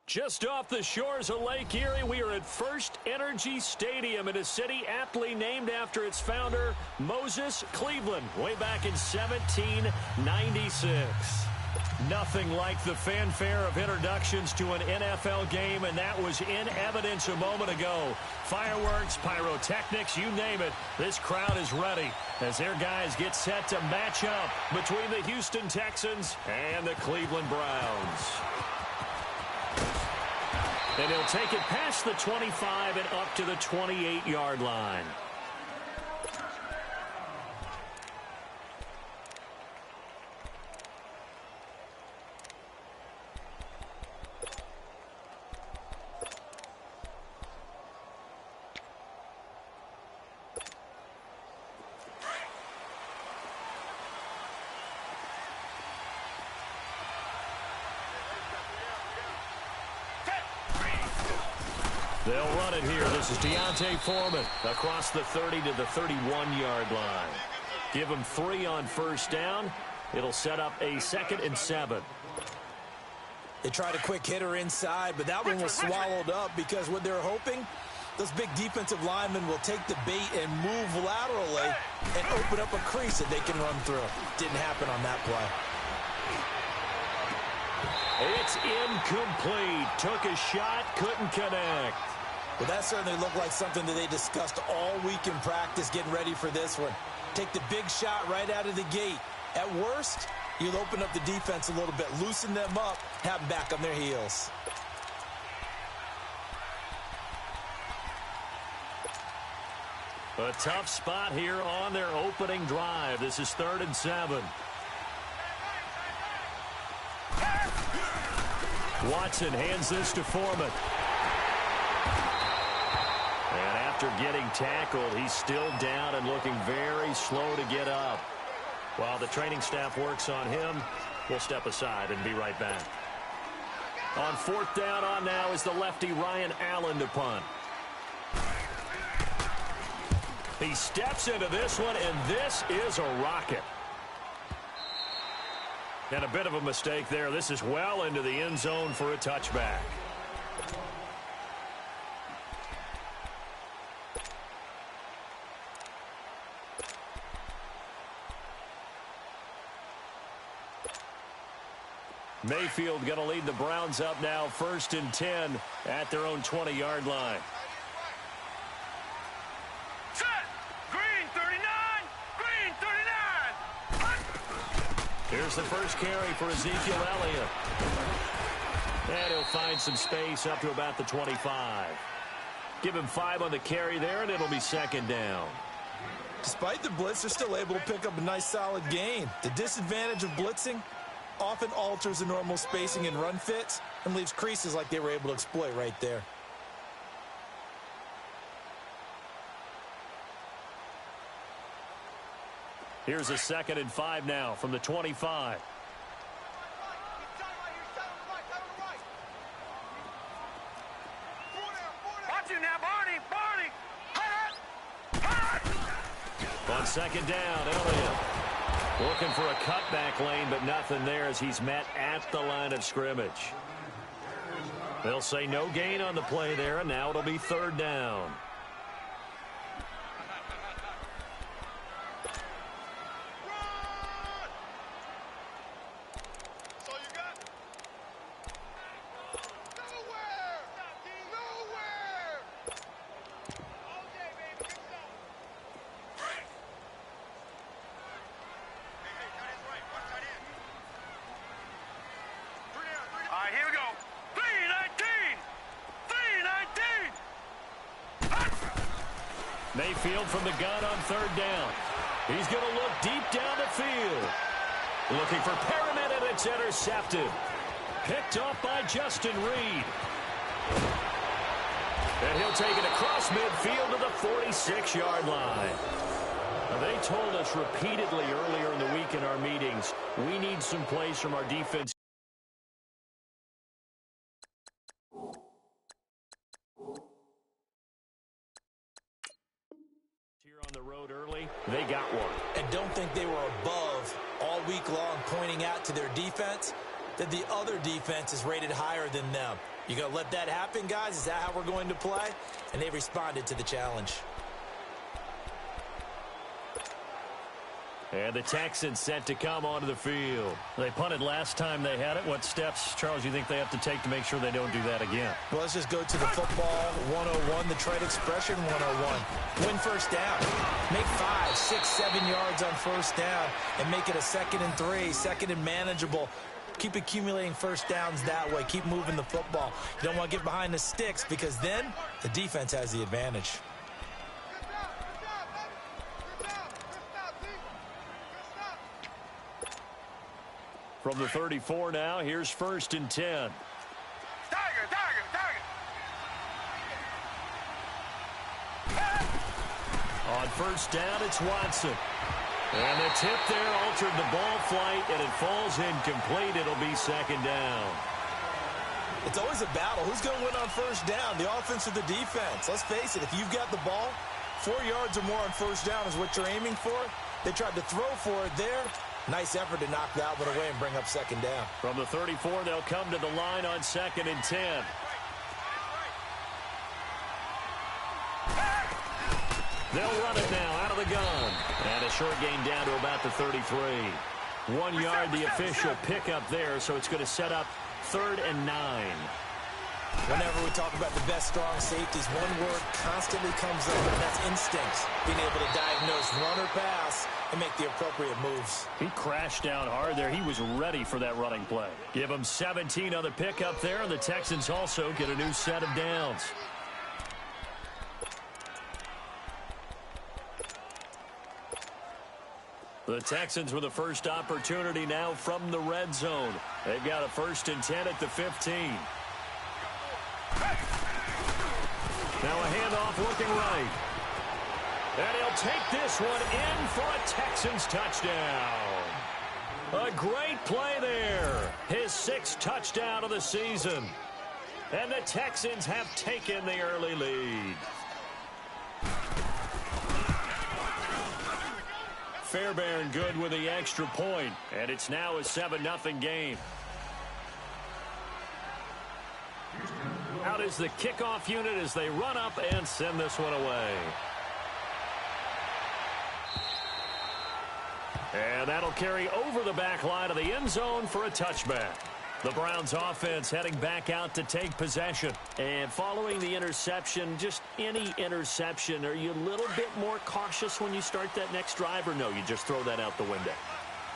Just off the shores of Lake Erie, we are at First Energy Stadium in a city aptly named after its founder, Moses Cleveland, way back in 1796. Nothing like the fanfare of introductions to an NFL game, and that was in evidence a moment ago. Fireworks, pyrotechnics, you name it, this crowd is ready as their guys get set to match up between the Houston Texans and the Cleveland Browns. And he'll take it past the 25 and up to the 28-yard line. They'll run it here. This is Deontay Foreman across the 30 to the 31-yard line. Give him 3 on first down. It'll set up a 2nd and 7. They tried a quick hitter inside, but that one was swallowed up because what they're hoping, those big defensive linemen will take the bait and move laterally and open up a crease that they can run through. Didn't happen on that play. It's incomplete. Took a shot, couldn't connect. Well, that certainly looked like something that they discussed all week in practice, getting ready for this one. Take the big shot right out of the gate. At worst, you'll open up the defense a little bit, loosen them up, have them back on their heels. A tough spot here on their opening drive. This is 3rd and 7. Watson hands this to Foreman. And after getting tackled, he's still down and looking very slow to get up. While the training staff works on him, we'll step aside and be right back. On 4th down on now is the lefty Ryan Allen to punt. He steps into this one, and this is a rocket. And a bit of a mistake there. This is well into the end zone for a touchback. Mayfield going to lead the Browns up now, 1st and 10 at their own 20-yard line. Here's the first carry for Ezekiel Elliott. And he'll find some space up to about the 25. Give him 5 on the carry there, and it'll be 2nd down. Despite the blitz, they're still able to pick up a nice, solid gain. The disadvantage of blitzing often alters the normal spacing and run fits and leaves creases like they were able to exploit right there. Here's a 2nd and 5 now from the 25. On 2nd down, Elliott looking for a cutback lane, but nothing there as he's met at the line of scrimmage. They'll say no gain on the play there, and now it'll be 3rd down. Mayfield from the gun on 3rd down. He's going to look deep down the field. Looking for Perriman, and it's intercepted. Picked off by Justin Reed. And he'll take it across midfield to the 46-yard line. Now, they told us repeatedly earlier in the week in our meetings, we need some plays from our defense. The road early, they got one. And don't think they were above all week long, pointing out to their defense that the other defense is rated higher than them. You going to let that happen, guys? Is that how we're going to play? And they responded to the challenge. And the Texans set to come onto the field. They punted last time they had it. What steps, Charles, do you think they have to take to make sure they don't do that again? Well, let's just go to the football 101, the trade expression 101. Win first down. Make 5, 6, 7 yards on first down and make it a 2nd and 3, 2nd and manageable. Keep accumulating first downs that way. Keep moving the football. You don't want to get behind the sticks because then the defense has the advantage. From the 34 now, here's 1st and 10. On first down, it's Watson. And the tip there altered the ball flight, and it falls incomplete. It'll be 2nd down. It's always a battle. Who's going to win on first down, the offense or the defense? Let's face it, if you've got the ball, 4 yards or more on first down is what you're aiming for. They tried to throw for it there. Nice effort to knock that one away and bring up 2nd down. From the 34, they'll come to the line on 2nd and 10. They'll run it now out of the gun. And a short gain down to about the 33. 1 yard, the official pickup there, so it's going to set up 3rd and 9. Whenever we talk about the best strong safeties, one word constantly comes up, and that's instincts. Being able to diagnose run or pass and make the appropriate moves. He crashed down hard there. He was ready for that running play. Give him 17 on the pickup there, and the Texans also get a new set of downs. The Texans with the first opportunity now from the red zone. They've got a 1st and 10 at the 15. Now a handoff looking right. And he'll take this one in for a Texans touchdown. A great play there. His 6th touchdown of the season. And the Texans have taken the early lead. Fairbairn good with the extra point. And it's now a 7-0 game. Out is the kickoff unit as they run up and send this one away. And that'll carry over the back line of the end zone for a touchback. The Browns offense heading back out to take possession. And following the interception, just any interception, are you a little bit more cautious when you start that next drive, or no, you just throw that out the window?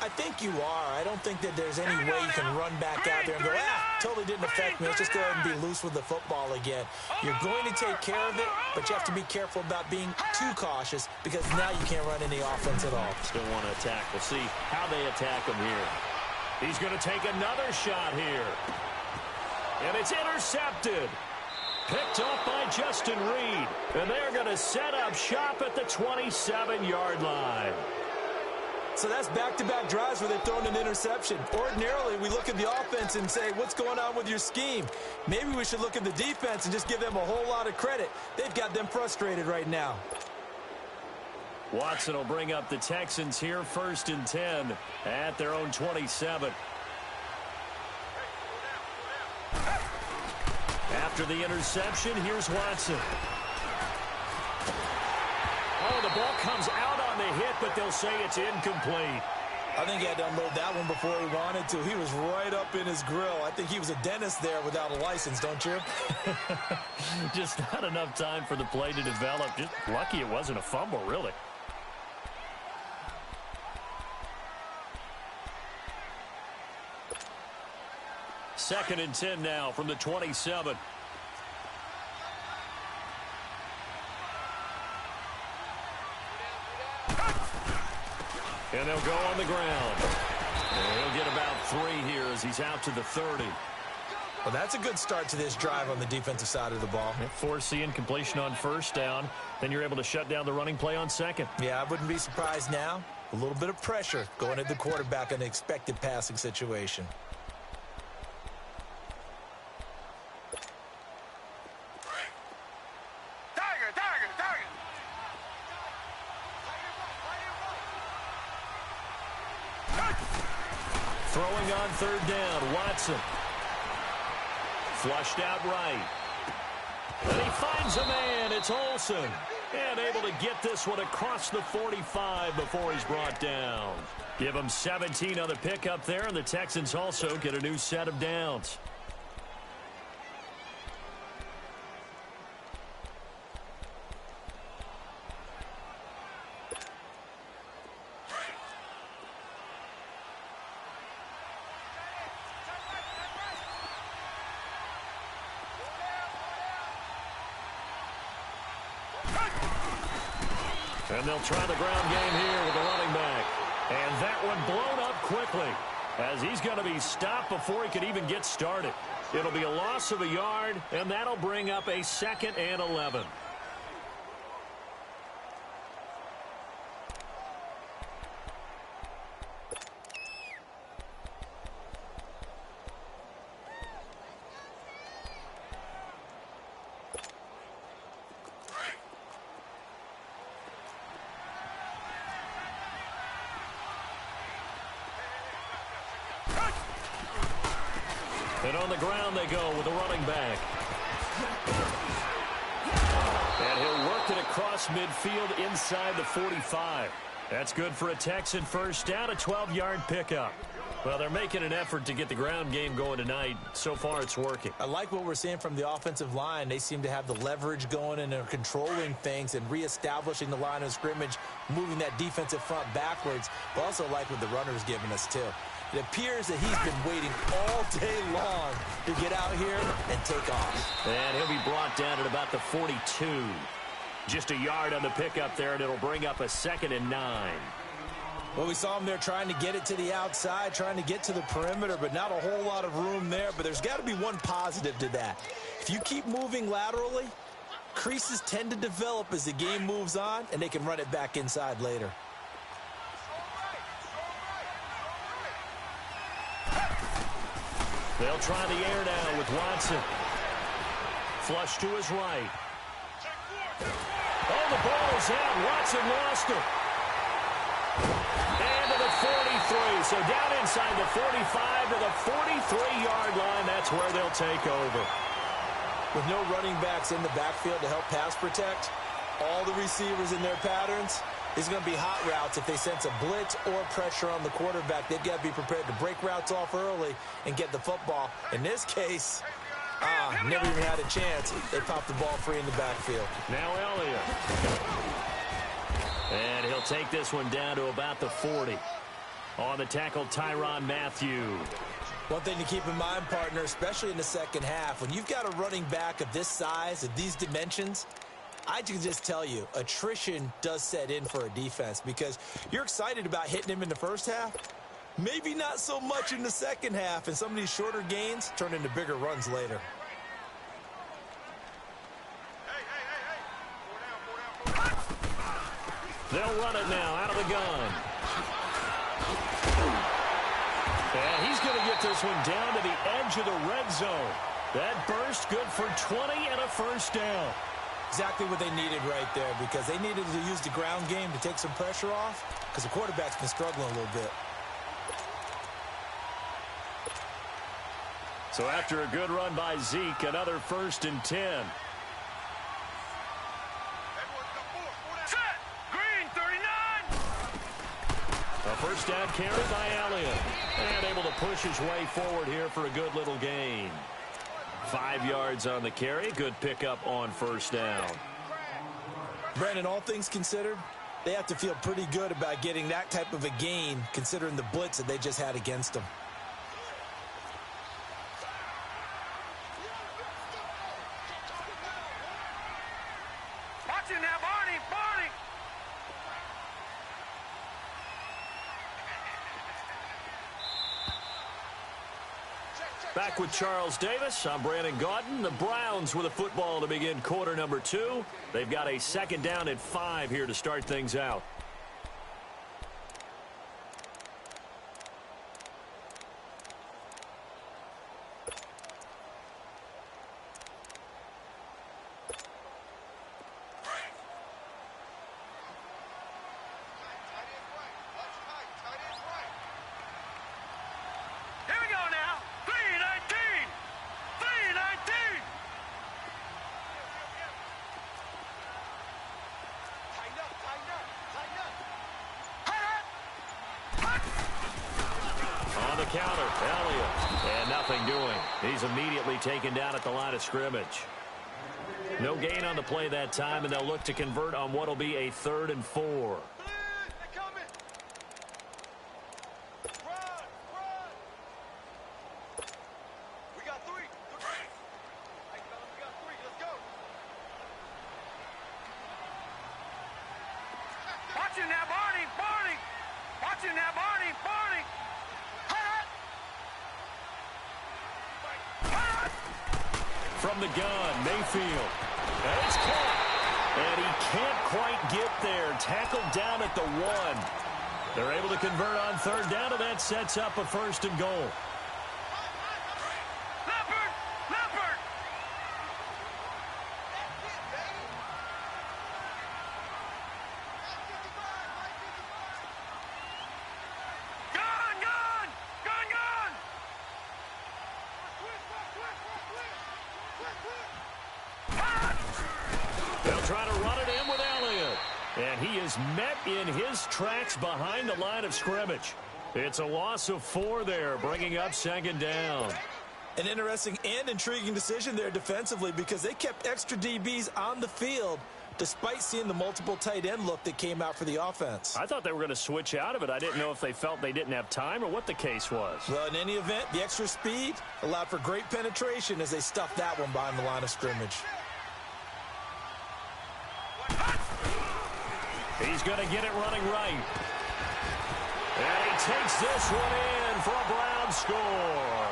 I think you are. I don't think that there's any way you can run back out there and go, totally didn't affect me. Let's just go ahead and be loose with the football again. You're going to take care of it, but you have to be careful about being too cautious because now you can't run any offense at all. Still want to attack. We'll see how they attack him here. He's going to take another shot here. And it's intercepted. Picked off by Justin Reed. And they're going to set up shop at the 27-yard line. So that's back-to-back drives where they've thrown an interception. Ordinarily, we look at the offense and say, what's going on with your scheme? Maybe we should look at the defense and just give them a whole lot of credit. They've got them frustrated right now. Watson will bring up the Texans here, 1st and 10 at their own 27. After the interception, here's Watson. Oh, the ball comes out on the hit, but they'll say it's incomplete. I think he had to unload that one before he wanted to. He was right up in his grill. I think he was a dentist there without a license, don't you? Just not enough time for the play to develop. Just lucky it wasn't a fumble, really. Second and 10 now from the 27. And they'll go on the ground. And he'll get about 3 here as he's out to the 30. Well, that's a good start to this drive on the defensive side of the ball. Force the incompletion on first down. Then you're able to shut down the running play on second. Yeah, I wouldn't be surprised now. A little bit of pressure going at the quarterback in an expected passing situation. Throwing on third down, Watson. Flushed out right. And he finds a man. It's Olsen. And able to get this one across the 45 before he's brought down. Give him 17 on the pickup there, and the Texans also get a new set of downs. And they'll try the ground game here with the running back. And that one blown up quickly as he's going to be stopped before he can even get started. It'll be a loss of a yard, and that'll bring up a 2nd and 11. And on the ground they go with the running back. And he'll work it across midfield inside the 45. That's good for a Texan first down, a 12-yard pickup. Well, they're making an effort to get the ground game going tonight. So far, it's working. I like what we're seeing from the offensive line. They seem to have the leverage going, and they're controlling things and reestablishing the line of scrimmage, moving that defensive front backwards. But also like what the runner's giving us, too. It appears that he's been waiting all day long to get out here and take off. And he'll be brought down at about the 42. Just a yard on the pickup there, and it'll bring up a 2nd and 9. Well, we saw him there trying to get it to the outside, trying to get to the perimeter, but not a whole lot of room there. But there's got to be one positive to that. If you keep moving laterally, creases tend to develop as the game moves on, and they can run it back inside later. They'll try the air now with Watson. Flush to his right. Oh, the ball is out. Watson lost it. And to the 43. So down inside the 45 to the 43-yard line. That's where they'll take over. With no running backs in the backfield to help pass protect, all the receivers in their patterns, it's going to be hot routes. If they sense a blitz or pressure on the quarterback, they've got to be prepared to break routes off early and get the football. In this case, never even had a chance. They popped the ball free in the backfield. Now Elliott. And he'll take this one down to about the 40. On the tackle, Tyrann Mathieu. One thing to keep in mind, partner, especially in the second half, when you've got a running back of this size, of these dimensions, I can just tell you, attrition does set in for a defense because you're excited about hitting him in the first half. Maybe not so much in the second half, and some of these shorter gains turn into bigger runs later. They'll run it now out of the gun. And he's going to get this one down to the edge of the red zone. That burst good for 20 and a first down. Exactly what they needed right there because they needed to use the ground game to take some pressure off because the quarterback's been struggling a little bit. So after a good run by Zeke, another 1st and 10. A first down carry by Elliott. And able to push his way forward here for a good little gain. 5 yards on the carry. Good pickup on first down. Brandon, all things considered, they have to feel pretty good about getting that type of a gain considering the blitz that they just had against them. Watch it now, Barney! Back with Charles Davis. I'm Brandon Gaudin. The Browns with a football to begin quarter number 2. They've got a 2nd down at 5 here to start things out. Here we go now. 3-19. counter. Elliott. And nothing doing. He's immediately taken down at the line of scrimmage. No gain on the play that time, and they'll look to convert on what will be a 3rd and 4. From the gun, Mayfield. And it's caught. And he can't quite get there. Tackled down at the 1. They're able to convert on 3rd down, and that sets up a 1st and goal. They'll try to run it in with Elliott. And he is met in his tracks behind the line of scrimmage. It's a loss of 4 there, bringing up 2nd down. An interesting and intriguing decision there defensively because they kept extra DBs on the field despite seeing the multiple tight end look that came out for the offense. I thought they were going to switch out of it. I didn't know if they felt they didn't have time or what the case was. Well, in any event, the extra speed allowed for great penetration as they stuffed that one behind the line of scrimmage. He's going to get it running right. And he takes this one in for a Browns score.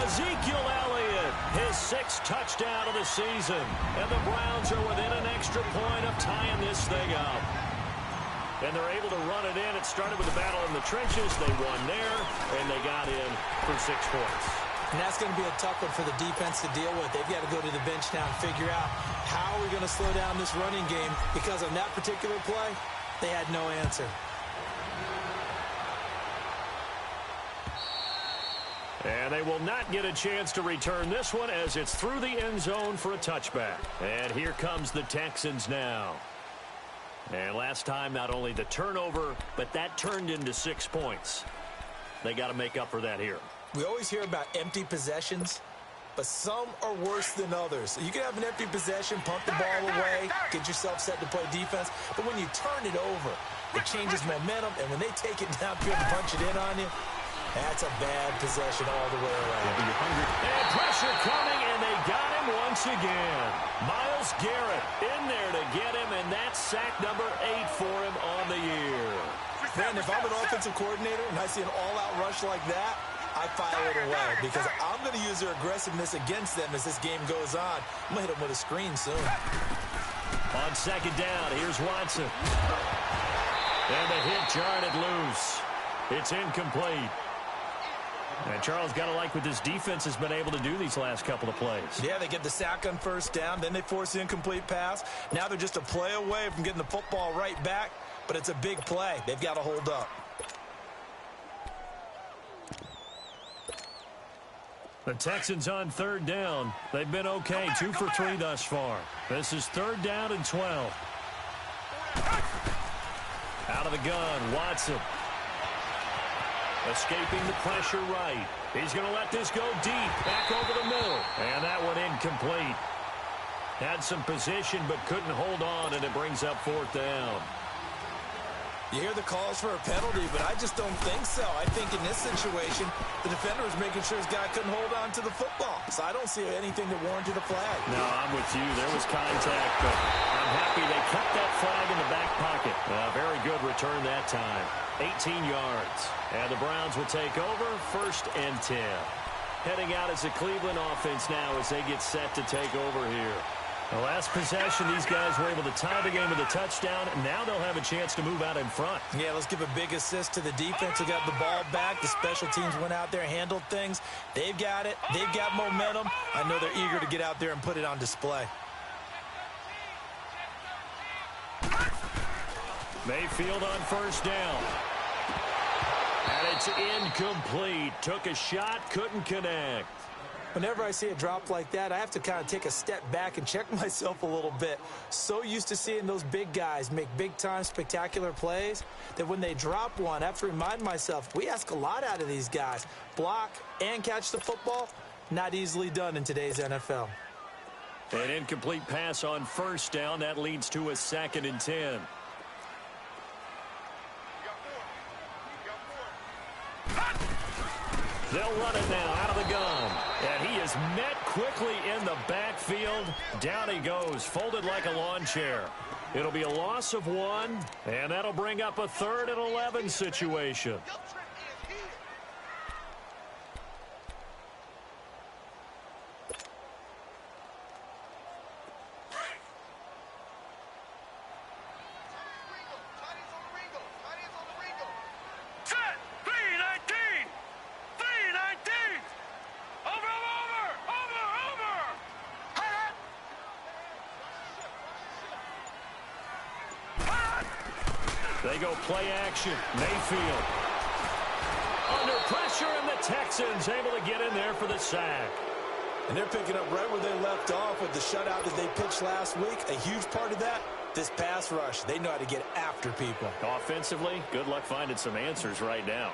Ezekiel Elliott, his 6th touchdown of the season. And the Browns are within an extra point of tying this thing up. And they're able to run it in. It started with a battle in the trenches. They won there, and they got in for 6 points. And that's going to be a tough one for the defense to deal with. They've got to go to the bench now and figure out how we're going to slow down this running game because on that particular play, they had no answer. And they will not get a chance to return this one as it's through the end zone for a touchback. And here comes the Texans now. And last time, not only the turnover, but that turned into 6 points. They got to make up for that here. We always hear about empty possessions, but some are worse than others. You can have an empty possession, pump the ball away, get yourself set to play defense, but when you turn it over, it changes momentum, and when they take it downfield and punch it in on you, that's a bad possession all the way around. And pressure coming, and they got him once again. Myles Garrett in there to get him, and that's sack number 8 for him on the year. Man, if I'm an offensive coordinator and I see an all-out rush like that, I file it away because I'm going to use their aggressiveness against them as this game goes on. I'm going to hit them with a screen soon. On 2nd down, here's Watson. And the hit jarred it loose. It's incomplete. And Charles, got to like what this defense has been able to do these last couple of plays. Yeah, they get the sack on 1st down, then they force the incomplete pass. Now they're just a play away from getting the football right back, but it's a big play. They've got to hold up. The Texans on 3rd down. They've been okay, 2 for 3 thus far. This is 3rd down and 12. Out of the gun, Watson. Escaping the pressure right. He's going to let this go deep, back over the middle. And that one incomplete. Had some position but couldn't hold on, and it brings up 4th down. You hear the calls for a penalty, but I just don't think so. I think in this situation, the defender was making sure his guy couldn't hold on to the football. So I don't see anything that warranted a flag. No, I'm with you. There was contact, but I'm happy they kept that flag in the back pocket. Very good return that time. 18 yards. And the Browns will take over 1st and 10. Heading out as a Cleveland offense now as they get set to take over here. The last possession, these guys were able to tie the game with a touchdown. Now they'll have a chance to move out in front. Yeah, let's give a big assist to the defense who got the ball back. The special teams went out there, handled things. They've got it. They've got momentum. I know they're eager to get out there and put it on display. Mayfield on 1st down. And it's incomplete. Took a shot, couldn't connect. Whenever I see a drop like that, I have to kind of take a step back and check myself a little bit. So used to seeing those big guys make big-time spectacular plays that when they drop one, I have to remind myself, we ask a lot out of these guys. Block and catch the football, not easily done in today's NFL. An incomplete pass on first down. That leads to a 2nd and 10. They'll run it now out of the gun. And he is met quickly in the backfield. Down he goes, folded like a lawn chair. It'll be a loss of 1, and that'll bring up a 3rd and 11 situation. They go play action. Mayfield under pressure, and the Texans able to get in there for the sack. And they're picking up right where they left off with the shutout that they pitched last week. A huge part of that, this pass rush. They know how to get after people. Offensively, good luck finding some answers right now.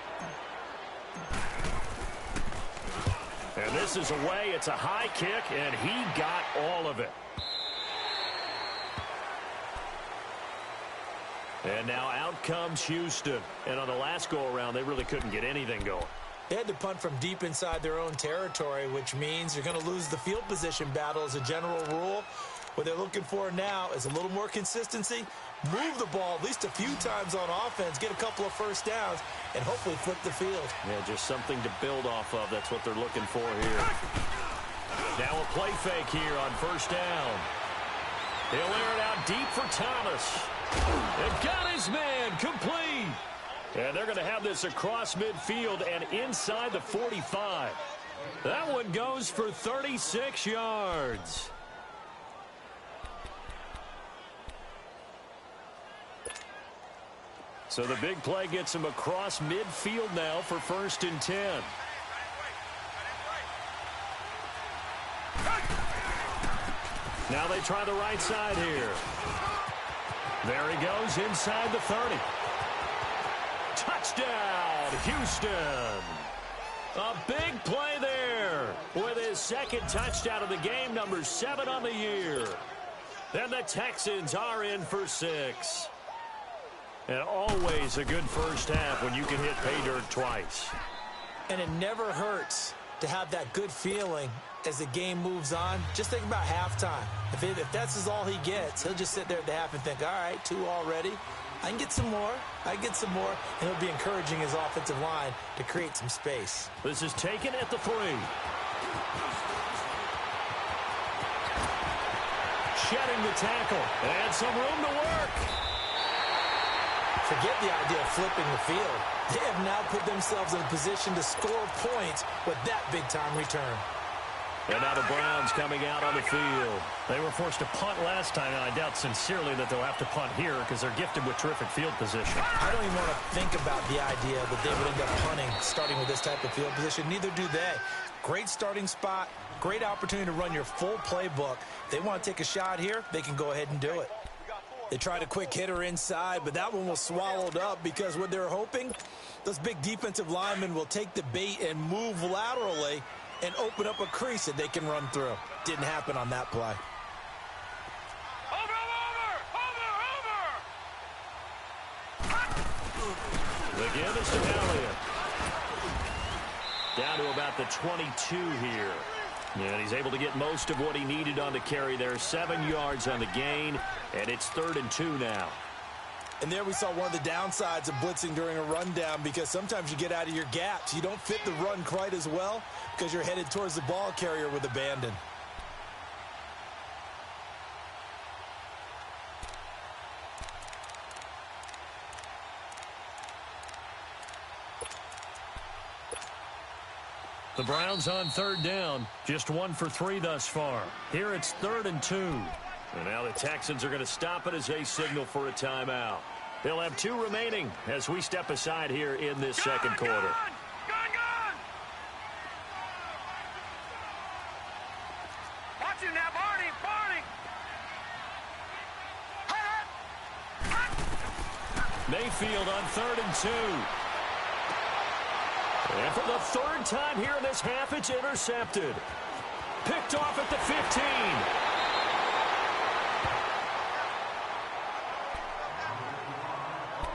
And this is away. It's a high kick, and he got all of it. And now out comes Houston. And on the last go-around, they really couldn't get anything going. They had to punt from deep inside their own territory, which means you're going to lose the field position battle as a general rule. What they're looking for now is a little more consistency, move the ball at least a few times on offense, get a couple of first downs, and hopefully flip the field. Yeah, just something to build off of. That's what they're looking for here. Now a play fake here on first down. He'll air it out deep for Thomas. And got his man complete. And they're going to have this across midfield and inside the 45. That one goes for 36 yards. So the big play gets him across midfield now for 1st and 10. Now they try the right side here. There he goes inside the 30. Touchdown, Houston. A big play there with his 2nd touchdown of the game, number 7 on the year. And the Texans are in for 6. And always a good first half when you can hit pay dirt twice. And it never hurts to have that good feeling as the game moves on. Just think about halftime. If that's all he gets, he'll just sit there at the half and think, all right, 2 already. I can get some more. I can get some more. And he'll be encouraging his offensive line to create some space. This is taken at the 3. Shedding the tackle. And some room to work. Forget the idea of flipping the field. They have now put themselves in a position to score points with that big-time return. And now the Browns coming out on the field. They were forced to punt last time, and I doubt sincerely that they'll have to punt here because they're gifted with terrific field position. I don't even want to think about the idea that they would end up punting starting with this type of field position. Neither do they. Great starting spot, great opportunity to run your full playbook. If they want to take a shot here, they can go ahead and do it. They tried a quick hitter inside, but that one was swallowed up because what they're hoping, those big defensive linemen will take the bait and move laterally and open up a crease that they can run through. Didn't happen on that play. The give is to Elliott. Down to about the 22 here. And he's able to get most of what he needed on the carry there. 7 yards on the gain, and it's 3rd and 2 now. And there we saw one of the downsides of blitzing during a rundown because sometimes you get out of your gaps. You don't fit the run quite as well because you're headed towards the ball carrier with abandon. The Browns on 3rd down, just 1 for 3 thus far. Here it's 3rd and 2. And now the Texans are going to stop it as they signal for a timeout. They'll have 2 remaining as we step aside here in this second quarter. Mayfield on 3rd and 2. And for the 3rd time here in this half, it's intercepted. Picked off at the 15.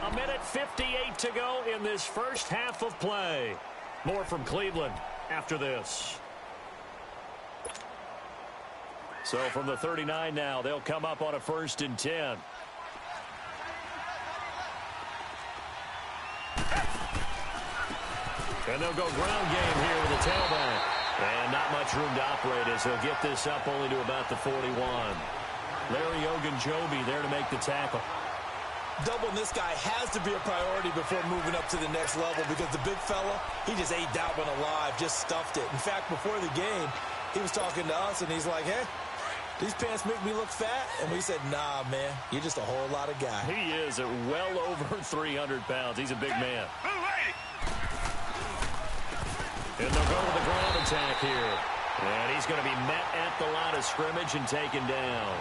A minute 58 to go in this first half of play. More from Cleveland after this. So from the 39 now, they'll come up on a 1st and 10. And they'll go ground game here with the tailback. And not much room to operate as he'll get this up only to about the 41. Larry Ogunjobi there to make the tackle. Doubling this guy has to be a priority before moving up to the next level because the big fella, he just ate that one alive, just stuffed it. In fact, before the game, he was talking to us, and he's like, hey, these pants make me look fat. And we said, nah, man, you're just a whole lot of guy. He is at well over 300 pounds. He's a big man. And they'll go to the ground attack here. And he's going to be met at the line of scrimmage and taken down.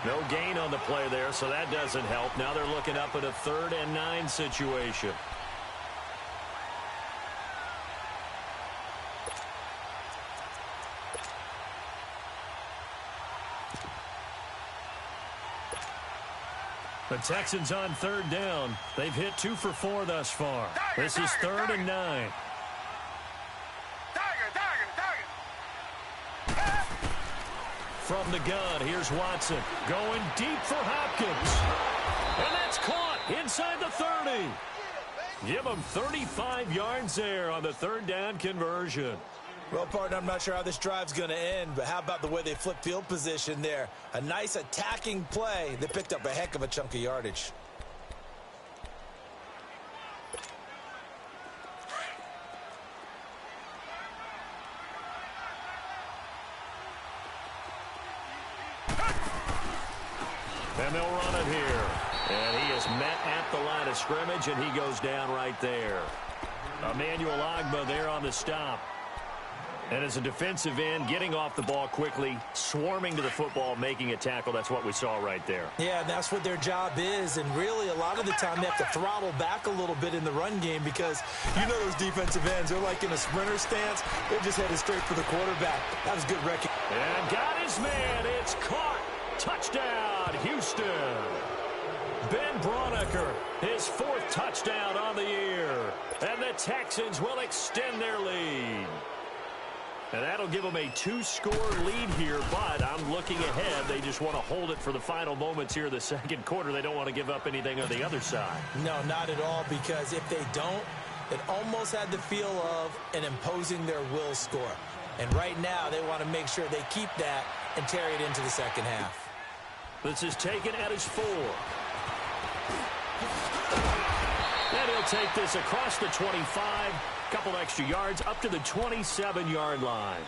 No gain on the play there, so that doesn't help. Now they're looking up at a 3rd and 9 situation. The Texans on 3rd down. They've hit 2 for 4 thus far. This is 3rd and 9. From the gun, here's Watson. Going deep for Hopkins. And that's caught inside the 30. Give him 35 yards there on the 3rd down conversion. Well, partner, I'm not sure how this drive's going to end, but how about the way they flip field position there? A nice attacking play. They picked up a heck of a chunk of yardage. And they'll run it here. And he is met at the line of scrimmage, and he goes down right there. Emmanuel Ogbah there on the stop. And as a defensive end, getting off the ball quickly, swarming to the football, making a tackle. That's what we saw right there. Yeah, and that's what their job is. And really, a lot of the time, they have to throttle back a little bit in the run game because you know those defensive ends, they're like in a sprinter stance. They're just headed straight for the quarterback. That was good recognition. And got his man. It's caught. Touchdown, Houston. Ben Braunecker, his 4th touchdown on the year. And the Texans will extend their lead. And that'll give them a 2-score lead here, but I'm looking ahead. They just want to hold it for the final moments here in the 2nd quarter. They don't want to give up anything on the other side. No, not at all, because if they don't, it almost had the feel of an imposing their will score. And right now, they want to make sure they keep that and carry it into the 2nd half. This is taken at his 4. And he'll take this across the 25. Couple extra yards up to the 27-yard line.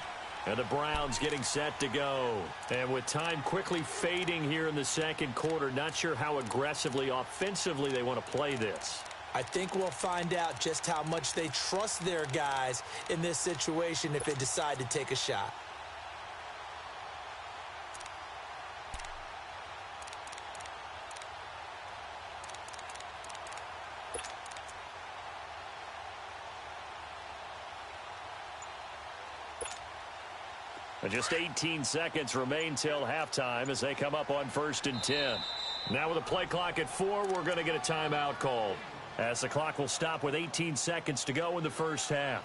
And the Browns getting set to go. And with time quickly fading here in the 2nd quarter, not sure how aggressively, offensively they want to play this. I think we'll find out just how much they trust their guys in this situation if they decide to take a shot. And just 18 seconds remain till halftime as they come up on 1st and 10. Now with a play clock at 4, we're going to get a timeout called, as the clock will stop with 18 seconds to go in the first half.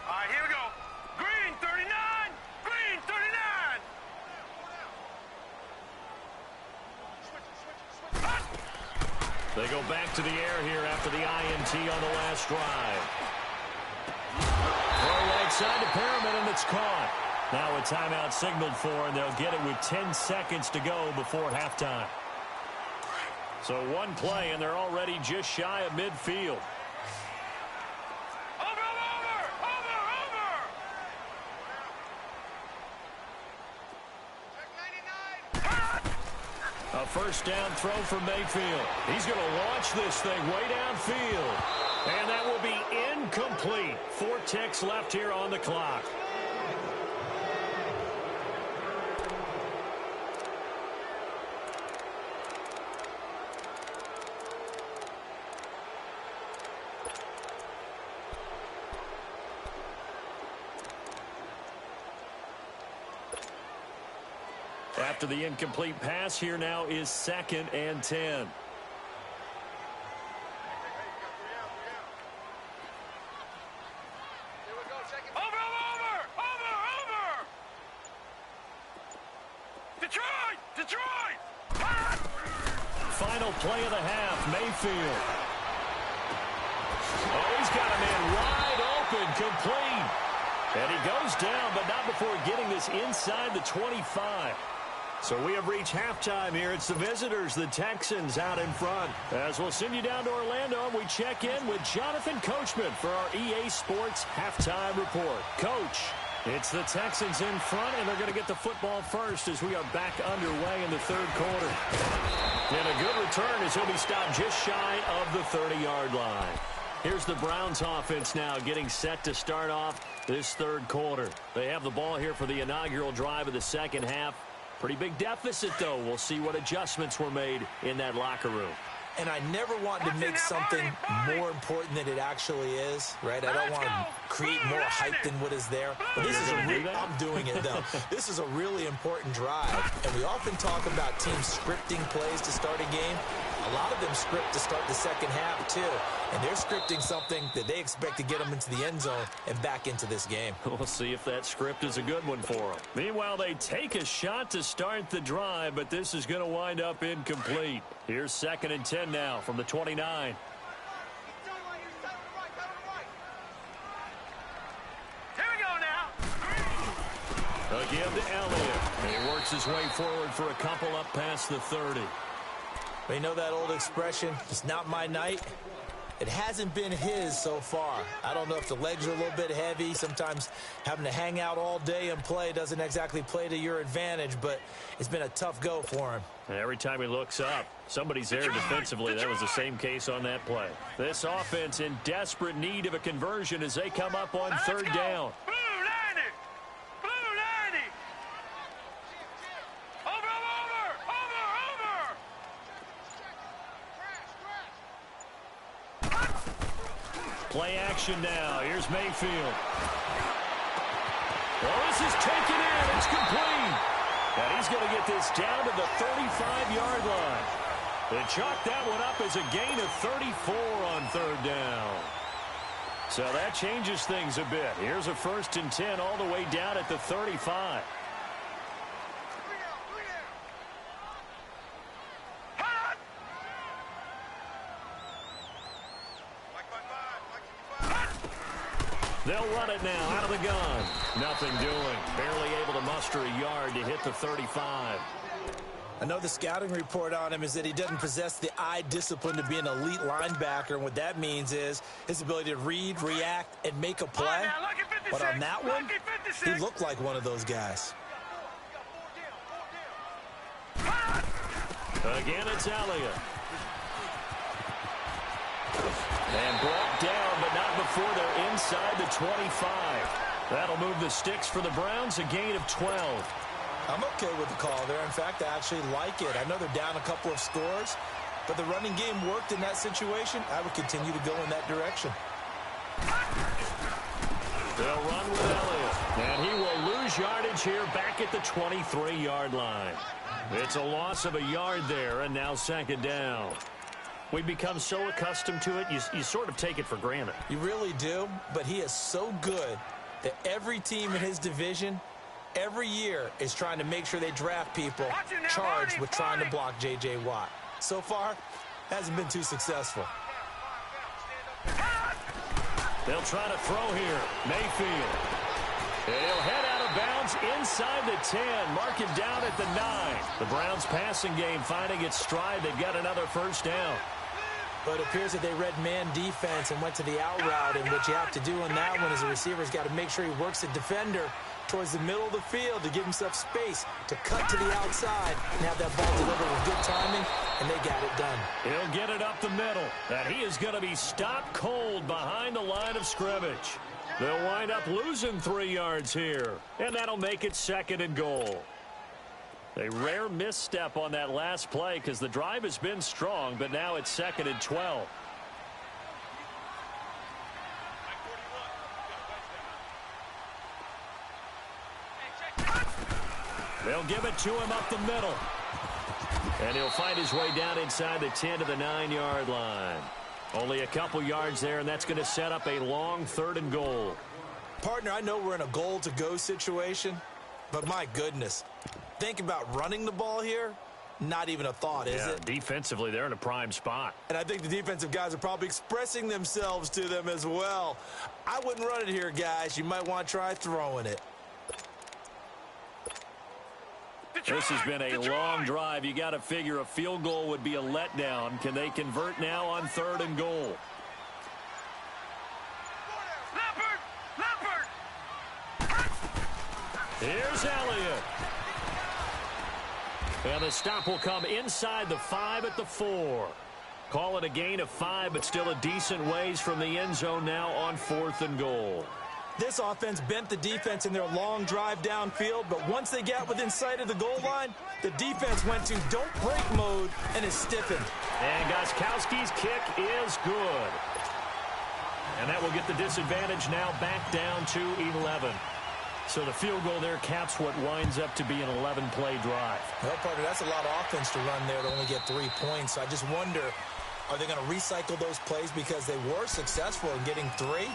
All right, here we go. Green 39. Green 39. They go back to the air here after the INT on the last drive. Throw right side to Perriman, and it's caught. Now a timeout signaled for, and they'll get it with 10 seconds to go before halftime. So one play, and they're already just shy of midfield. A first down throw for Mayfield. He's going to launch this thing way downfield. And that will be incomplete. 4 ticks left here on the clock. After the incomplete pass, here now is 2nd and 10. Detroit! Final play of the half, Mayfield. Oh, he's got a man wide open, complete. And he goes down, but not before getting this inside the 25. So we have reached halftime here. It's the visitors, the Texans, out in front. As we'll send you down to Orlando, and we check in with Jonathan Coachman for our EA Sports Halftime Report. Coach, it's the Texans in front, and they're going to get the football first as we are back underway in the 3rd quarter. And a good return as he'll be stopped just shy of the 30-yard line. Here's the Browns offense now getting set to start off this 3rd quarter. They have the ball here for the inaugural drive of the 2nd half. Pretty big deficit, though. We'll see what adjustments were made in that locker room. And I never want to make something more important than it actually is, right? I don't want to create more hype than what is there. But this is I'm doing it, though. This is a really important drive. And we often talk about teams scripting plays to start a game. A lot of them script to start the 2nd half, too. And they're scripting something that they expect to get them into the end zone and back into this game. We'll see if that script is a good one for them. Meanwhile, they take a shot to start the drive, but this is going to wind up incomplete. Here's 2nd and 10 now from the 29. Here we go now. Again to Elliott. And he works his way forward for a couple up past the 30. You know that old expression, it's not my night? It hasn't been his so far. I don't know if the legs are a little bit heavy. Sometimes having to hang out all day and play doesn't exactly play to your advantage, but it's been a tough go for him. And every time he looks up, somebody's there defensively. That was the same case on that play. This offense in desperate need of a conversion as they come up on 3rd down. Play action now. Here's Mayfield. Well, this is taken in. It's complete. And he's going to get this down to the 35-yard line. They chalk that one up as a gain of 34 on 3rd down. So that changes things a bit. Here's a 1st and 10 all the way down at the 35. They'll run it now out of the gun. Nothing doing. Barely able to muster a yard to hit the 35. I know the scouting report on him is that he doesn't possess the eye discipline to be an elite linebacker. And what that means is his ability to read, react, and make a play. But on that one, he looked like one of those guys. Again, it's Elliott. And brought down, but not before they're inside the 25. That'll move the sticks for the Browns, a gain of 12. I'm okay with the call there. In fact, I actually like it. I know they're down a couple of scores, but the running game worked in that situation. I would continue to go in that direction. They'll run with Elliott. And he will lose yardage here back at the 23-yard line. It's a loss of a yard there, and now 2nd down. We become so accustomed to it, you sort of take it for granted. You really do, but he is so good that every team in his division, every year, is trying to make sure they draft people charged with trying to block J.J. Watt. So far, hasn't been too successful. They'll try to throw here. Mayfield. And he'll head out of bounds inside the 10. Mark him down at the 9. The Browns passing game finding its stride. They've got another 1st down. But it appears that they read man defense and went to the out route. And what you have to do on that one is the receiver's got to make sure he works the defender towards the middle of the field to give himself space to cut to the outside and have that ball delivered with good timing, and they got it done. He'll get it up the middle, and he is going to be stopped cold behind the line of scrimmage. They'll wind up losing 3 yards here, and that'll make it 2nd and goal. A rare misstep on that last play because the drive has been strong, but now it's 2nd and 12. They'll give it to him up the middle. And he'll find his way down inside the 10 to the 9-yard line. Only a couple yards there, and that's going to set up a long 3rd and goal. Partner, I know we're in a goal-to-go situation, but my goodness, think about running the ball here. Not even a thought, is it? Defensively, they're in a prime spot. And I think the defensive guys are probably expressing themselves to them as well. I wouldn't run it here, guys. You might want to try throwing it. This has been a long drive. You got to figure a field goal would be a letdown. Can they convert now on 3rd and goal? Here's Elliott. And the stop will come inside the 5 at the 4. Call it a gain of 5, but still a decent ways from the end zone now on 4th and goal. This offense bent the defense in their long drive downfield, but once they got within sight of the goal line, the defense went to don't break mode and is stiffened. And Gostkowski's kick is good. And that will get the disadvantage now back down to 11. So the field goal there caps what winds up to be an 11-play drive. Well, partner, that's a lot of offense to run there to only get 3 points. So I just wonder, are they going to recycle those plays because they were successful in getting 3?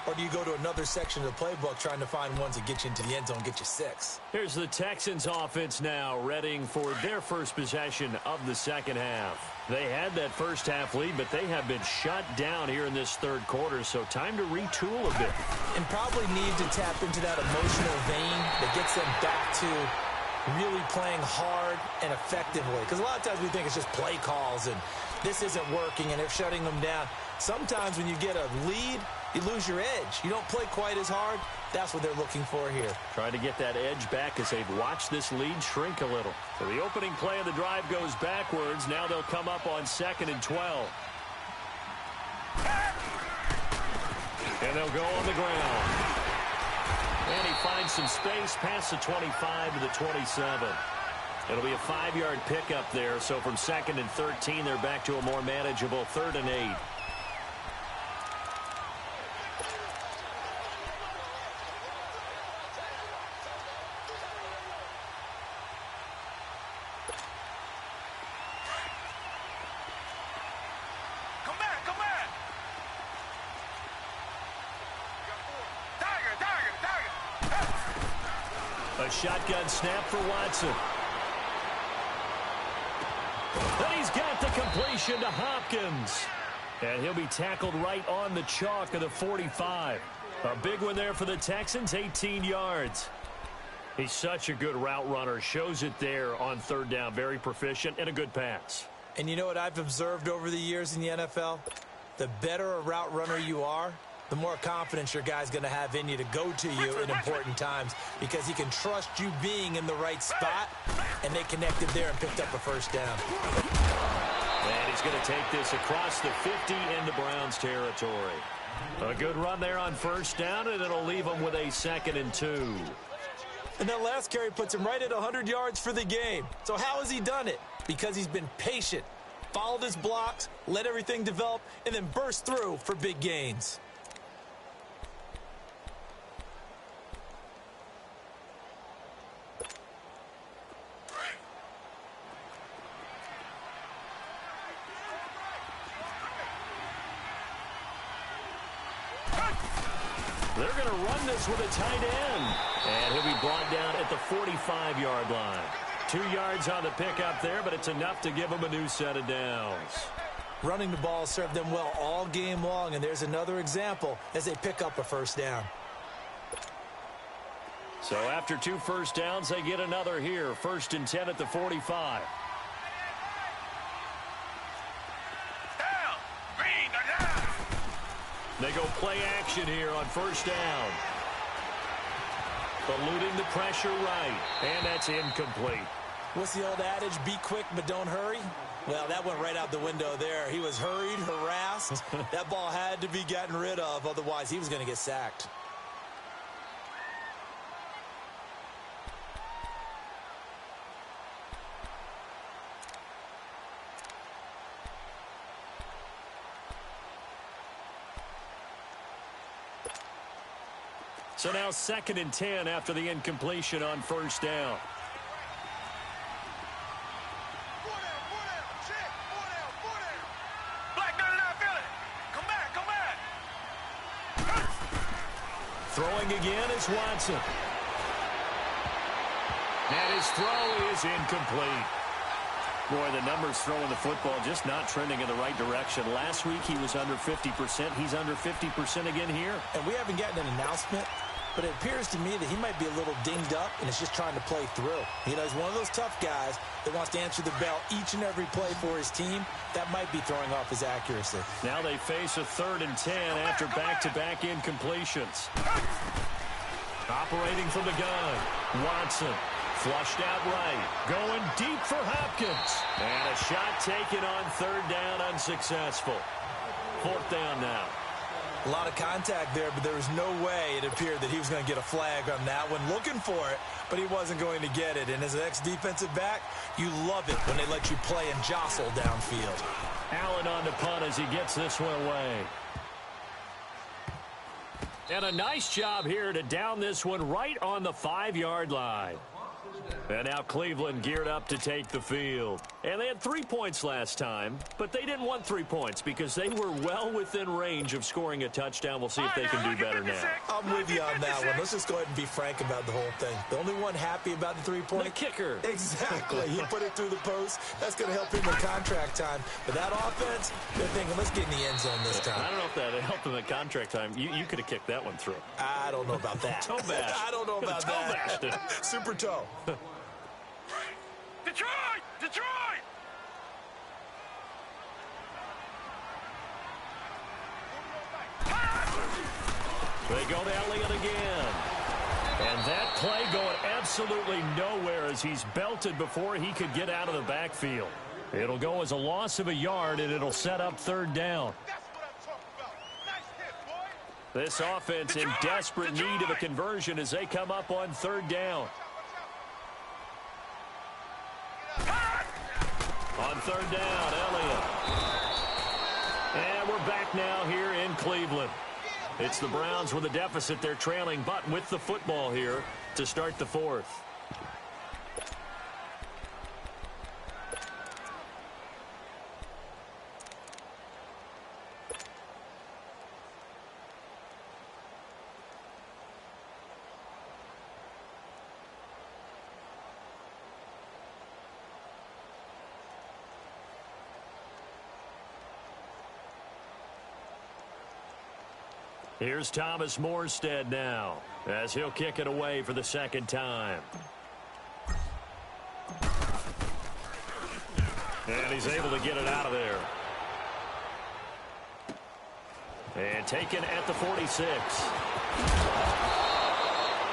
Or do you go to another section of the playbook trying to find ones that get you into the end zone, get you 6? Here's the Texans offense now, readying for their first possession of the second half. They had that first half lead, but they have been shut down here in this 3rd quarter, so time to retool a bit. And probably need to tap into that emotional vein that gets them back to really playing hard and effectively. Because a lot of times we think it's just play calls and this isn't working and they're shutting them down. Sometimes when you get a lead, you lose your edge. You don't play quite as hard. That's what they're looking for here. Trying to get that edge back as they've watched this lead shrink a little. So the opening play of the drive goes backwards. Now they'll come up on 2nd and 12. And they'll go on the ground. And he finds some space past the 25 to the 27. It'll be a 5-yard pickup there. So from 2nd and 13, they're back to a more manageable 3rd and 8. A shotgun snap for Watson. And he's got the completion to Hopkins. And he'll be tackled right on the chalk of the 45. A big one there for the Texans, 18 yards. He's such a good route runner. Shows it there on 3rd down. Very proficient and a good pass. And you know what I've observed over the years in the NFL? The better a route runner you are, the more confidence your guy's going to have in you to go to you in important times because he can trust you being in the right spot, and they connected there and picked up a 1st down. And he's going to take this across the 50 into Browns territory. A good run there on 1st down, and it'll leave him with a 2nd and 2. And that last carry puts him right at 100 yards for the game. So how has he done it? Because he's been patient, followed his blocks, let everything develop, and then burst through for big gains. They're going to run this with a tight end. And he'll be brought down at the 45-yard line. 2 yards on the pickup there, but it's enough to give him a new set of downs. Running the ball served them well all game long, and there's another example as they pick up a 1st down. So after 2 first downs, they get another here. 1st and 10 at the 45. They go play action here on first down. Eluding the pressure right. And that's incomplete. What's the old adage? Be quick, but don't hurry. Well, that went right out the window there. He was hurried, harassed. That ball had to be gotten rid of. Otherwise, he was going to get sacked. So now 2nd and 10 after the incompletion on first down. Throwing again is Watson. And his throw is incomplete. Boy, the numbers throwing the football just not trending in the right direction. Last week he was under 50%. He's under 50% again here. And we haven't gotten an announcement, but it appears to me that he might be a little dinged up and is just trying to play through. You know, he's one of those tough guys that wants to answer the bell each and every play for his team. That might be throwing off his accuracy. Now they face a 3rd and 10 after back-to-back incompletions. Operating from the gun, Watson. Flushed out right. Going deep for Hopkins. And a shot taken on 3rd down, unsuccessful. 4th down now. A lot of contact there, but there was no way it appeared that he was going to get a flag on that one. Looking for it, but he wasn't going to get it. And as an ex-defensive back, you love it when they let you play and jostle downfield. Allen on the punt as he gets this one away. And a nice job here to down this one right on the 5-yard line. And now Cleveland geared up to take the field. And they had 3 points last time, but they didn't want 3 points because they were well within range of scoring a touchdown. We'll see if they can do better now. I'm with you on that one. Let's just go ahead and be frank about the whole thing. The only one happy about the 3-point? The kicker. Exactly. He put it through the post. That's going to help him in contract time. But that offense, they're thinking, let's get in the end zone this time. I don't know if that helped him in contract time. You could have kicked that one through. I don't know about that. Toe bash. I don't know about that. Toe bashed. Super toe. Detroit! Detroit! They go to Elliott again. And that play going absolutely nowhere as he's belted before he could get out of the backfield. It'll go as a loss of a yard, and it'll set up 3rd down. This offense in desperate need of a conversion as they come up on 3rd down. On 3rd down, Elliott. And we're back now here in Cleveland. It's the Browns with a deficit. They're trailing, but with the football here to start the 4th. Here's Thomas Morstead now as he'll kick it away for the 2nd time. And he's able to get it out of there. And taken at the 46.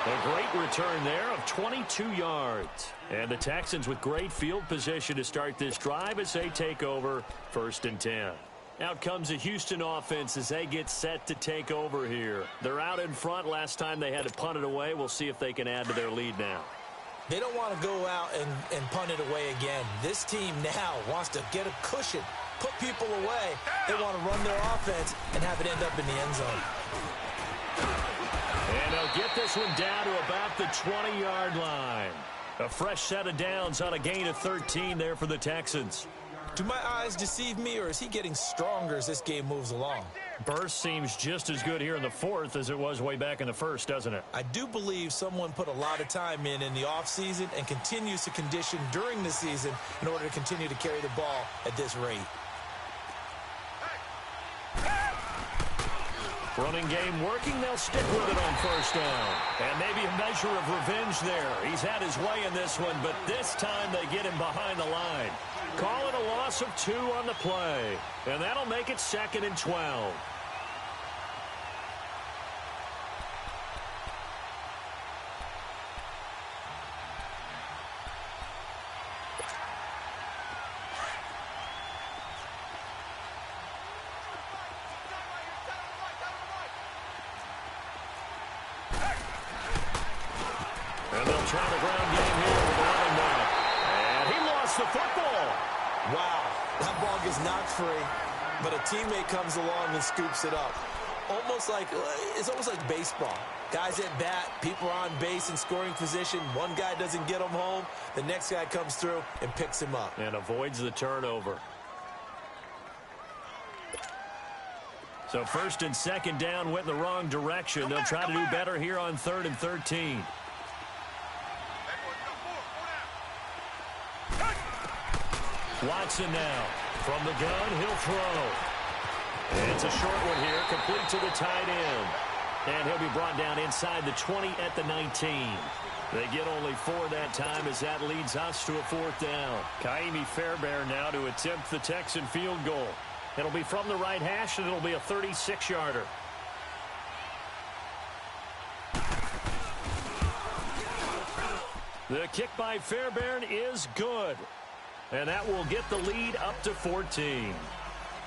A great return there of 22 yards. And the Texans with great field position to start this drive as they take over 1st and 10. Out comes the Houston offense as they get set to take over here. They're out in front. Last time they had to punt it away. We'll see if they can add to their lead now. They don't want to go out and punt it away again. This team now wants to get a cushion, put people away. They want to run their offense and have it end up in the end zone. And they'll get this one down to about the 20-yard line. A fresh set of downs on a gain of 13 there for the Texans. Do my eyes deceive me, or is he getting stronger as this game moves along? Burst seems just as good here in the 4th as it was way back in the 1st, doesn't it? I do believe someone put a lot of time in the offseason and continues to condition during the season in order to continue to carry the ball at this rate. Running game working. They'll stick with it on 1st down. And maybe a measure of revenge there. He's had his way in this one, but this time they get him behind the line. Call it a loss of 2 on the play. And that'll make it 2nd and 12. And they'll try the ground game here with the running back. And he lost the football. Wow, that ball gets knocked free, but a teammate comes along and scoops it up. It's almost like baseball. Guys at bat, people are on base in scoring position. One guy doesn't get him home. The next guy comes through and picks him up. And avoids the turnover. So first and second down went in the wrong direction. They'll try to do better here on 3rd and 13. Watson now. From the gun, he'll throw. It's a short one here, complete to the tight end. And he'll be brought down inside the 20 at the 19. They get only 4 that time as that leads us to a 4th down. Kaimi Fairbairn now to attempt the Texan field goal. It'll be from the right hash, and it'll be a 36-yarder. The kick by Fairbairn is good. And that will get the lead up to 14.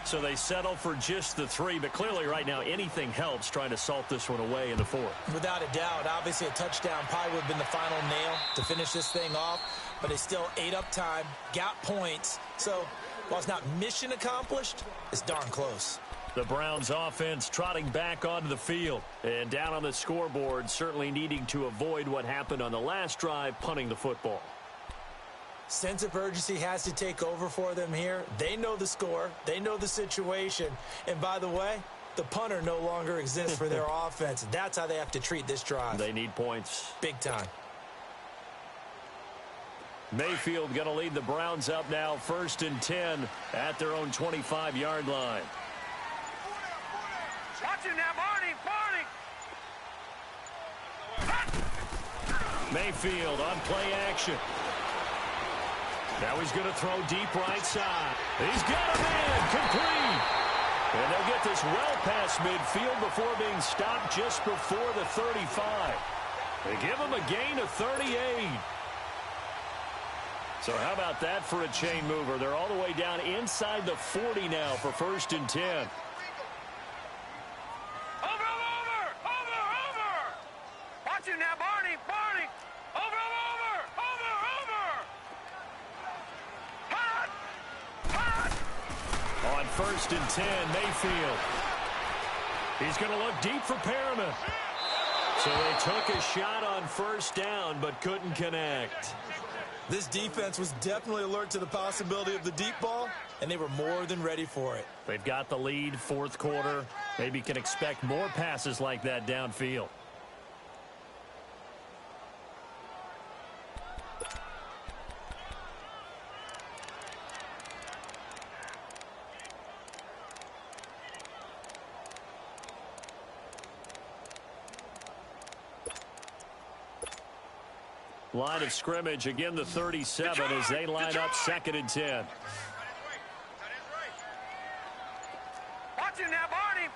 So they settle for just the 3, but clearly right now anything helps trying to salt this one away in the 4th. Without a doubt, obviously a touchdown probably would have been the final nail to finish this thing off, but they still ate up time, got points. So while it's not mission accomplished, it's darn close. The Browns offense trotting back onto the field and down on the scoreboard, certainly needing to avoid what happened on the last drive, punting the football. Sense of urgency has to take over for them here. They know the score. They know the situation. And by the way, the punter no longer exists for their offense. That's how they have to treat this drive. They need points. Big time. Mayfield going to lead the Browns up now, 1st and 10 at their own 25-yard line. Watch it now, Barney. Mayfield on play action. Now he's going to throw deep right side. He's got him in, complete. And they'll get this well past midfield before being stopped just before the 35. They give him a gain of 38. So how about that for a chain mover? They're all the way down inside the 40 now for 1st and 10. Over. Watch it now, Barney. Over. On 1st and 10, Mayfield. He's going to look deep for Perriman. So they took a shot on 1st down, but couldn't connect. This defense was definitely alert to the possibility of the deep ball, and they were more than ready for it. They've got the lead, 4th quarter. Maybe can expect more passes like that downfield. Line of scrimmage, again the 37 as they line up 2nd and 10. Watch it now, Barney.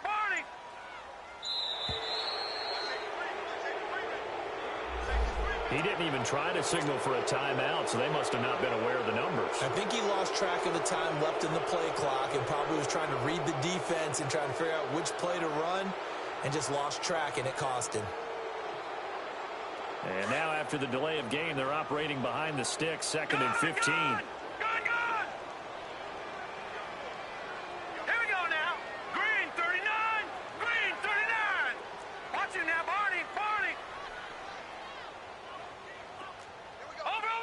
He didn't even try to signal for a timeout, so they must have not been aware of the numbers. I think he lost track of the time left in the play clock and probably was trying to read the defense and trying to figure out which play to run and just lost track, and it cost him. And now after the delay of game, they're operating behind the sticks, 2nd and 15. Good. Here we go now. Green 39. Watch it now, Barney. Over.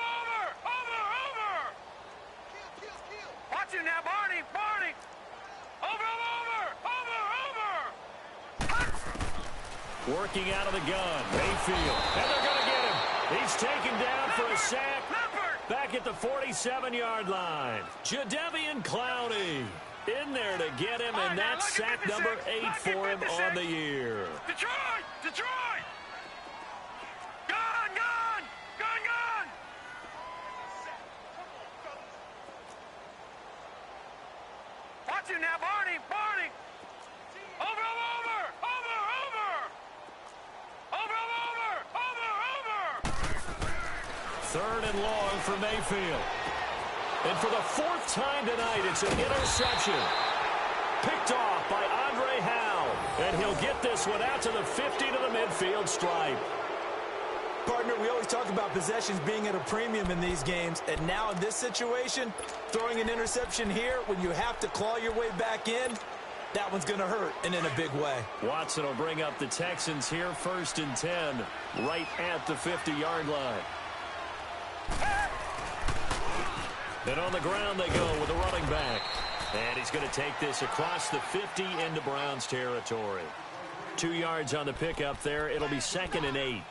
Watch it now, Barney. Over. Working out of the gun, Mayfield. And they're going to get him. He's taken down for a sack back at the 47-yard line. Jadeveon Clowney in there to get him, and that's sack number 8 for him on the year. Detroit! Gun! Watch it now, Barney. Over. 3rd and long for Mayfield. And for the 4th time tonight, it's an interception. Picked off by Andre Howe. And he'll get this one out to the 50 to the midfield stripe. Partner, we always talk about possessions being at a premium in these games, and now in this situation, throwing an interception here when you have to claw your way back in, that one's going to hurt, and in a big way. Watson will bring up the Texans here, 1st and 10, right at the 50-yard line. And on the ground they go with a running back. And he's going to take this across the 50 into Browns territory. 2 yards on the pickup there. It'll be 2nd and 8.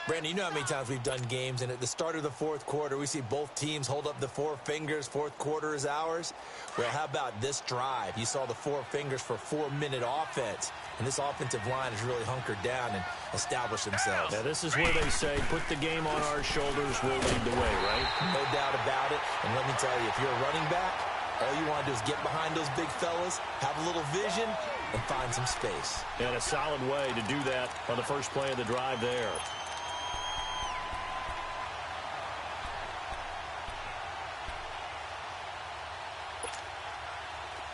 Brandon, you know how many times we've done games, and at the start of the fourth quarter, we see both teams hold up the 4 fingers, fourth quarter is ours. Well, how about this drive? You saw the 4 fingers for 4-minute offense, and this offensive line has really hunkered down and established themselves. Now, this is where they say, put the game on our shoulders, we'll lead the way, right? No doubt about it, and let me tell you, if you're a running back, all you want to do is get behind those big fellas, have a little vision, and find some space. And a solid way to do that on the first play of the drive there.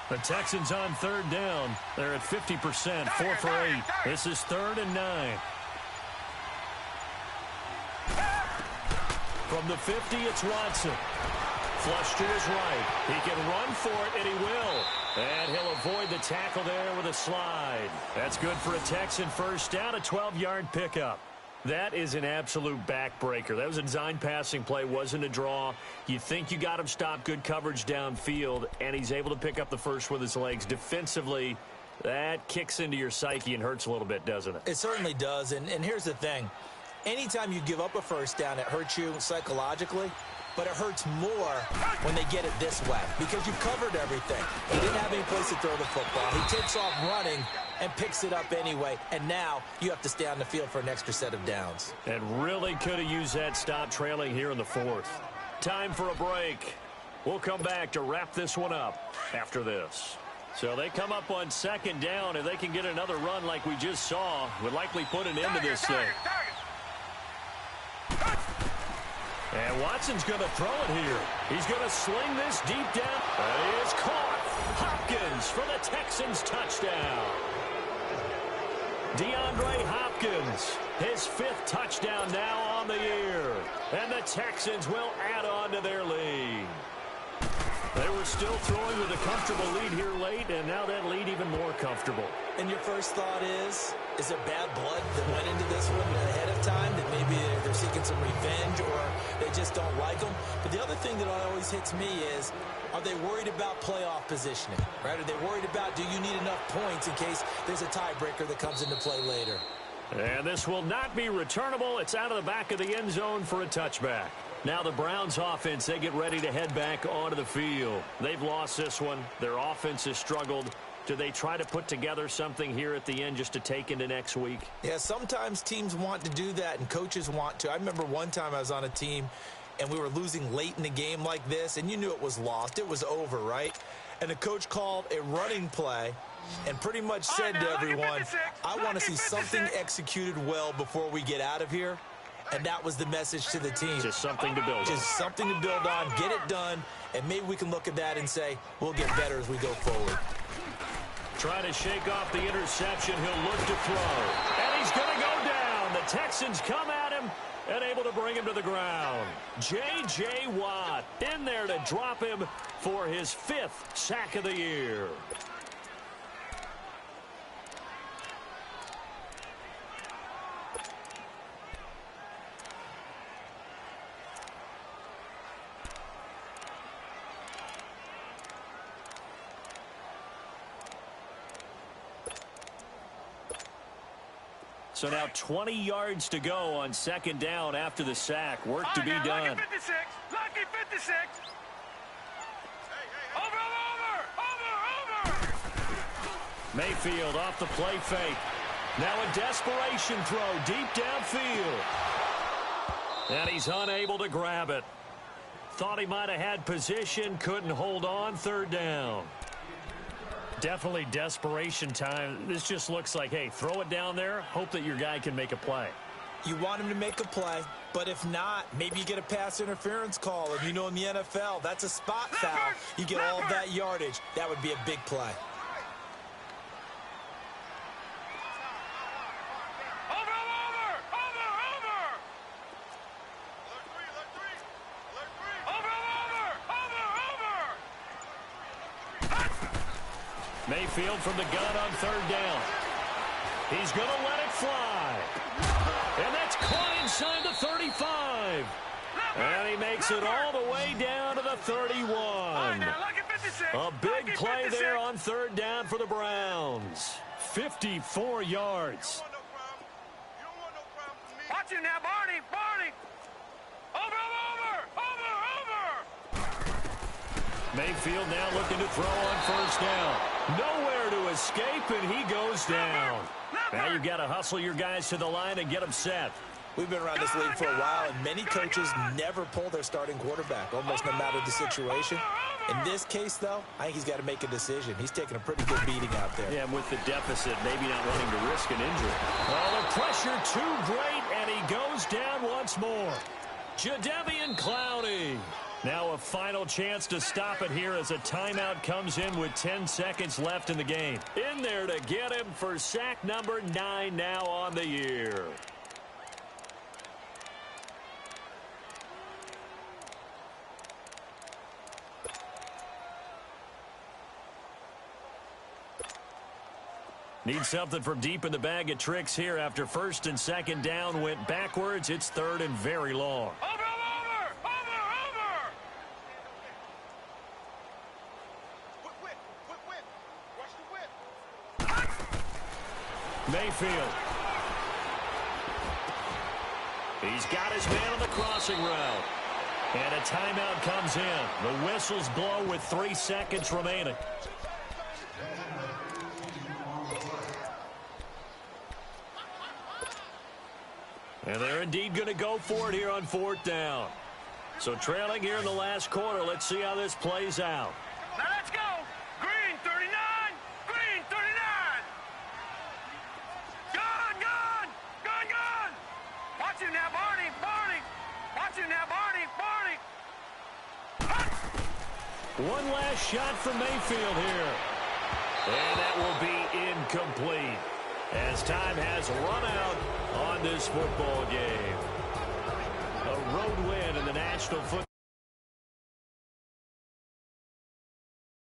The Texans on 3rd down. They're at 50%, 4 for 8. This is 3rd and 9. From the 50, it's Watson. Flush to his right. He can run for it, and he will. And he'll avoid the tackle there with a slide. That's good for a Texan first down, a 12-yard pickup. That is an absolute backbreaker. That was a design passing play, wasn't a draw. You think you got him stopped, good coverage downfield, and he's able to pick up the first with his legs. Defensively, that kicks into your psyche and hurts a little bit, doesn't it? It certainly does, and here's the thing. Anytime you give up a first down, it hurts you psychologically, but it hurts more when they get it this way because you've covered everything. He didn't have any place to throw the football. He takes off running and picks it up anyway, and now you have to stay on the field for an extra set of downs. And really could have used that stop trailing here in the 4th. Time for a break. We'll come back to wrap this one up after this. So they come up on 2nd down. If they can get another run like we just saw, would likely put an end to this thing. And Watson's going to throw it here. He's going to sling this deep down. And he is caught. Hopkins for the Texans touchdown. DeAndre Hopkins, his 5th touchdown now on the year. And the Texans will add on to their lead. They were still throwing with a comfortable lead here late, and now that lead even more comfortable. And your first thought is there bad blood that went into this one ahead of time, that maybe they're seeking some revenge or they just don't like them? But the other thing that always hits me is, are they worried about playoff positioning, right? Are they worried about, do you need enough points in case there's a tiebreaker that comes into play later? And this will not be returnable. It's out of the back of the end zone for a touchback. Now the Browns offense, they get ready to head back onto the field. They've lost this one. Their offense has struggled. Do they try to put together something here at the end just to take into next week? Yeah, sometimes teams want to do that and coaches want to. I remember one time I was on a team and we were losing late in the game like this, and you knew it was lost. It was over, right? And the coach called a running play and pretty much said to everyone, I want to see something executed well before we get out of here. And that was the message to the team. Just something to build on. Just something to build on, get it done, and maybe we can look at that and say, we'll get better as we go forward. Trying to shake off the interception. He'll look to throw. And he's going to go down. The Texans come at him and able to bring him to the ground. J.J. Watt in there to drop him for his 5th sack of the year. So now 20 yards to go on 2nd down after the sack. Work to be done. Lucky 56. Lucky 56. Over. Mayfield off the play fake. Now a desperation throw deep downfield. And he's unable to grab it. Thought he might have had position. Couldn't hold on. 3rd down. Definitely desperation time. This just looks like, hey, throw it down there. Hope that your guy can make a play. You want him to make a play, but if not, maybe you get a pass interference call. And you know in the NFL, that's a spot foul. You get all of that yardage. That would be a big play. Over. Mayfield from the gun on third down. He's going to let it fly. And that's caught inside the 35. And he makes it all the way down to the 31. A big play there on third down for the Browns. 54 yards. Watch it now, Barney. Barney. Over. Mayfield now looking to throw on first down. Nowhere to escape, and he goes down. Now you've got to hustle your guys to the line and get them set. We've been around this league for a while, and many coaches never pull their starting quarterback, almost no matter the situation. In this case, though, I think he's got to make a decision. He's taking a pretty good beating out there. Yeah, and with the deficit, maybe not wanting to risk an injury. Oh, the pressure too great, and he goes down once more. Jadeveon Clowney. Now a final chance to stop it here as a timeout comes in with 10 seconds left in the game. In there to get him for sack number 9 now on the year. Need something from deep in the bag of tricks here after first and second down went backwards. It's third and very long. Over. Mayfield. He's got his man on the crossing route. And a timeout comes in. The whistles blow with 3 seconds remaining. And they're indeed going to go for it here on fourth down. So trailing here in the last quarter. Let's see how this plays out. Now let's go. Green 39. Green 39. Gun. Watch him now, Barney. Watch him now, Barney. One last shot from Mayfield here. And that will be incomplete as time has run out on this football game. A road win in the National Football